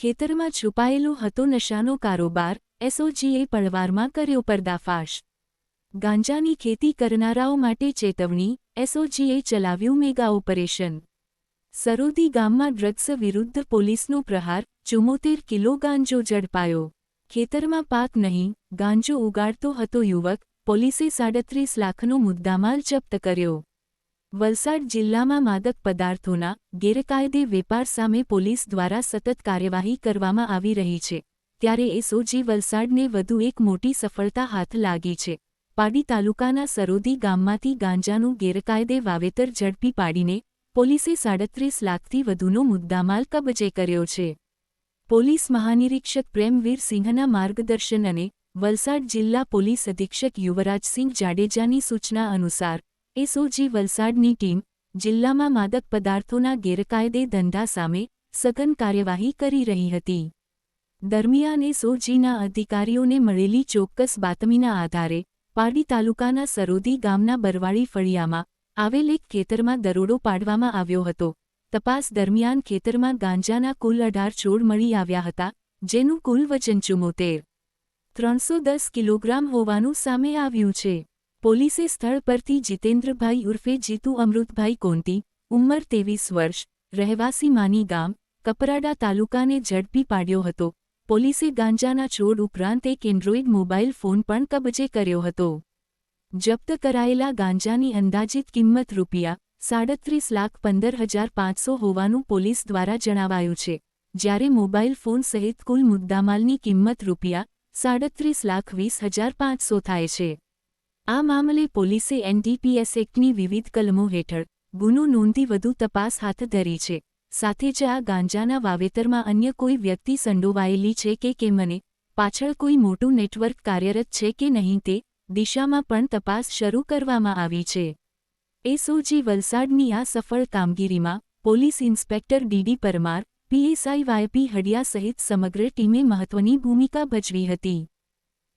ખેતરમાં છુપાયેલો હતો નશાનો કારોબાર, એસઓજીએ પળવારમાં કર્યો પર્દાફાશ। ગાંજાની ખેતી કરનારાઓ માટે ચેતવણી, એસઓજીએ ચલાવ્યું મેગા ઓપરેશન। સરોદી ગામમાં ડ્રગ્સ વિરુદ્ધ પોલીસનો પ્રહાર, 74 કિલો ગાંજો ઝડપાયો। ખેતરમાં પાક નહીં, ગાંજો ઉગાડતો હતો યુવક, પોલીસે 37 લાખનો મુદ્દામાલ જપ્ત કર્યો। વલસાડ જિલ્લામાં માદક પદાર્થોના ગેરકાયદે વેપાર સામે પોલીસ દ્વારા સતત કાર્યવાહી કરવામાં આવી રહી છે, ત્યારે એસઓજી વલસાડને વધુ એક મોટી સફળતા હાથ લાગી છે। પાડી તાલુકાના સરોદી ગામમાંથી ગાંજાનું ગેરકાયદે વાવેતર ઝડપી પાડીને પોલીસે 37 લાખથી વધુનો મુદ્દામાલ કબજે કર્યો છે। પોલીસ મહાનિરીક્ષક પ્રેમવીર સિંહના માર્ગદર્શન અને વલસાડ જિલ્લા પોલીસ અધિક્ષક યુવરાજસિંહ જાડેજાની સૂચના અનુસાર એસઓજી વલસાડની ટીમ જિલ્લામાં માદક પદાર્થોના ગેરકાયદે ધંધા સામે સઘન કાર્યવાહી કરી રહી હતી। દરમિયાન એસઓજીના અધિકારીઓને મળેલી ચોક્કસ બાતમીના આધારે પાડી તાલુકાના સરોદી ગામના બરવાળી ફળિયામાં આવેલ એક ખેતરમાં દરોડો પાડવામાં આવ્યો હતો। તપાસ દરમિયાન ખેતરમાં ગાંજાના કુલ 18 છોડ મળી આવ્યા હતા, જેનું કુલ વજન 74,310 કિલોગ્રામ હોવાનું સામે આવ્યું છે। પોલીસે સ્થળ પરથી જીતેન્દ્રભાઈ ઉર્ફે જીતુ અમૃતભાઈ કોંતી, ઉંમર 23 વર્ષ, રહેવાસી માની ગામ, કપરાડા તાલુકાને ઝડપી પાડ્યો હતો। પોલીસે ગાંજાના છોડ ઉપરાંત એક એન્ડ્રોઇડ મોબાઈલ ફોન પણ કબજે કર્યો હતો। જપ્ત કરાયેલા ગાંજાની અંદાજિત કિંમત ₹37,15,500 હોવાનું પોલીસ દ્વારા જણાવાયું છે, જ્યારે મોબાઈલ ફોન સહિત કુલ મુદ્દામાલની કિંમત ₹37,20,500 થાય છે। આ મામલે પોલીસે એનડીપીએસ એક્ટની વિવિધ કલમો હેઠળ ગુનો નોંધી વધુ તપાસ હાથ ધરી છે। સાથે જ આ ગાંજાના વાવેતરમાં અન્ય કોઈ વ્યક્તિ સંડોવાયેલી છે કે કેમ અને પાછળ કોઈ મોટું નેટવર્ક કાર્યરત છે કે નહીં તે દિશામાં પણ તપાસ શરૂ કરવામાં આવી છે। એસઓજી વલસાડની આ સફળ કામગીરીમાં police inspector DD Parmar, PSI YP Hadiya સહિત સમગ્ર ટીમે મહત્વની ભૂમિકા ભજવી હતી।